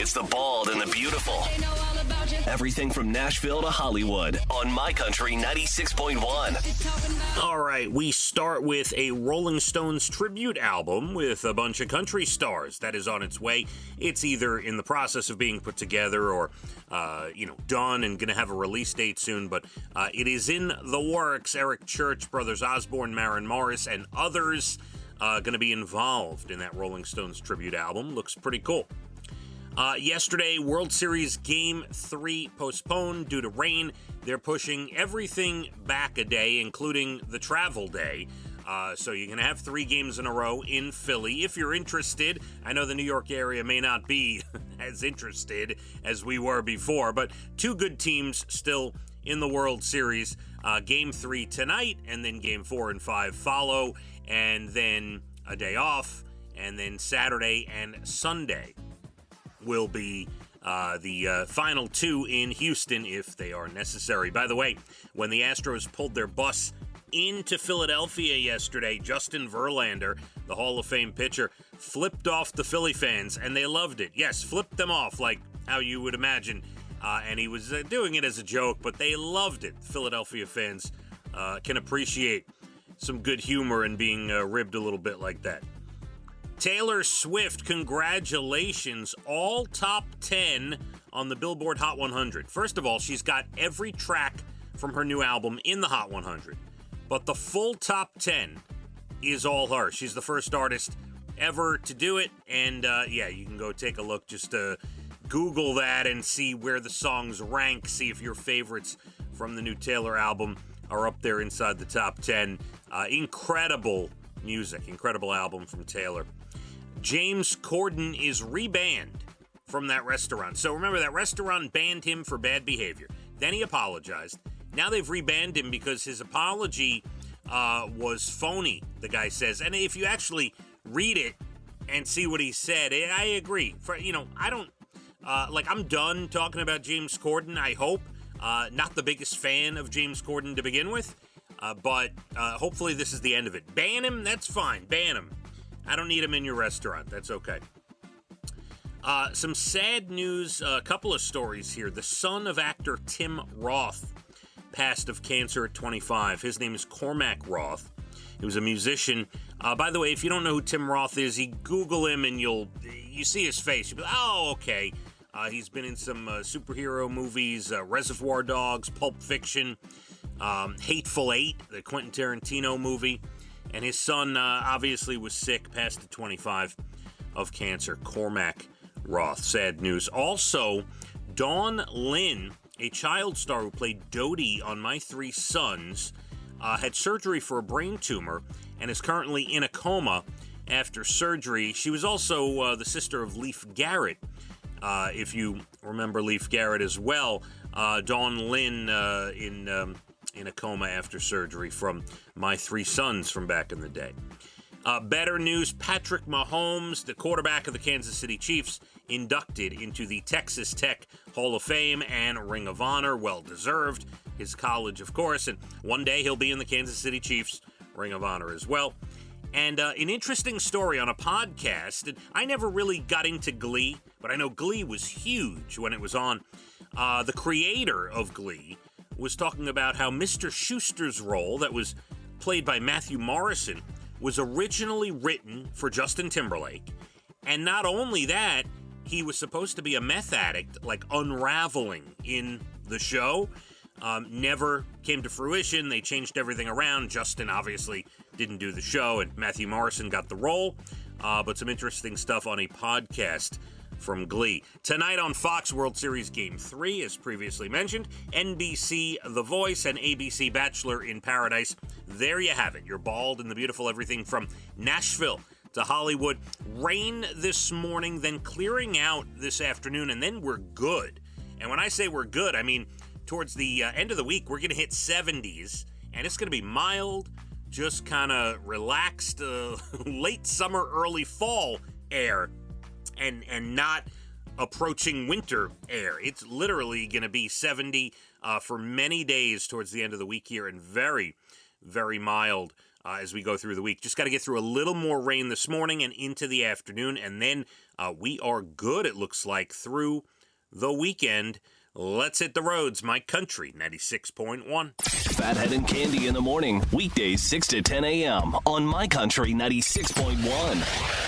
It's the bald and the beautiful. Everything from Nashville to Hollywood on My Country 96.1. All right, we start with a Rolling Stones tribute album with a bunch of country stars that is on its way. It's either in the process of being put together or, done and going to have a release date soon, but it is in the works. Eric Church, Brothers Osborne, Maren Morris, and others going to be involved in that Rolling Stones tribute album. Looks pretty cool. Yesterday, World Series Game 3 postponed due to rain. They're pushing everything back a day, including the travel day. So you're going to have 3 games in a row in Philly. If you're interested, I know the New York area may not be as interested as we were before, but 2 good teams still in the World Series. Game 3 tonight, and then Game 4 and 5 follow, and then a day off, and then Saturday and Sunday will be the final 2 in Houston if they are necessary. By the way, when the Astros pulled their bus into Philadelphia yesterday, Justin Verlander, the Hall of Fame pitcher, flipped off the Philly fans, and they loved it. Yes, flipped them off like how you would imagine. And he was doing it as a joke, but they loved it. Philadelphia fans can appreciate some good humor and being ribbed a little bit like that. Taylor Swift, congratulations, all top 10 on the Billboard Hot 100. First of all, she's got every track from her new album in the Hot 100, but the full top 10 is all her. She's the first artist ever to do it, and you can go take a look. Just Google that and see where the songs rank, see if your favorites from the new Taylor album are up there inside the top 10. Incredible music, incredible album from Taylor. James Corden is rebanned from that restaurant. So remember, that restaurant banned him for bad behavior. Then he apologized. Now they've rebanned him because his apology was phony, the guy says. And if you actually read it and see what he said, I agree. I'm done talking about James Corden, I hope. Not the biggest fan of James Corden to begin with, but hopefully this is the end of it. Ban him? That's fine. Ban him. I don't need him in your restaurant. That's okay. Some sad news, a couple of stories here. The son of actor Tim Roth passed of cancer at 25. His name is Cormac Roth. He was a musician. By the way, if you don't know who Tim Roth is, you Google him and you see his face. You'll be like, oh, okay. He's been in some superhero movies, Reservoir Dogs, Pulp Fiction, Hateful Eight, the Quentin Tarantino movie. And his son obviously was sick, passed at 25 of cancer. Cormac Roth. Sad news. Also, Dawn Lynn, a child star who played Dodie on My Three Sons, had surgery for a brain tumor and is currently in a coma after surgery. She was also the sister of Leif Garrett. If you remember Leif Garrett as well, Dawn Lynn in a coma after surgery from My Three Sons from back in the day. Better news, Patrick Mahomes, the quarterback of the Kansas City Chiefs, inducted into the Texas Tech Hall of Fame and Ring of Honor. Well-deserved. His college, of course, and one day he'll be in the Kansas City Chiefs Ring of Honor as well. And an interesting story on a podcast, and I never really got into Glee, but I know Glee was huge when it was on. The creator of Glee was talking about how Mr. Schuster's role, that was played by Matthew Morrison, was originally written for Justin Timberlake. And not only that, he was supposed to be a meth addict, like unraveling in the show. Never came to fruition. They changed everything around. Justin obviously didn't do the show, and Matthew Morrison got the role. But some interesting stuff on a podcast from Glee. Tonight on Fox, World Series Game 3, as previously mentioned, NBC The Voice and ABC Bachelor in Paradise. There you have it. Your bald and the beautiful, everything from Nashville to Hollywood. Rain this morning, then clearing out this afternoon, and then we're good. And when I say we're good, I mean towards the end of the week, we're going to hit 70s, and it's going to be mild, just kind of relaxed, late summer, early fall air. And not approaching winter air. It's literally going to be 70 for many days towards the end of the week here, and very, very mild as we go through the week. Just got to get through a little more rain this morning and into the afternoon, and then We are good, it looks like, through the weekend. Let's hit the roads. My Country 96.1. Phathead and Cande in the morning, weekdays 6 to 10 a.m. on My Country 96.1.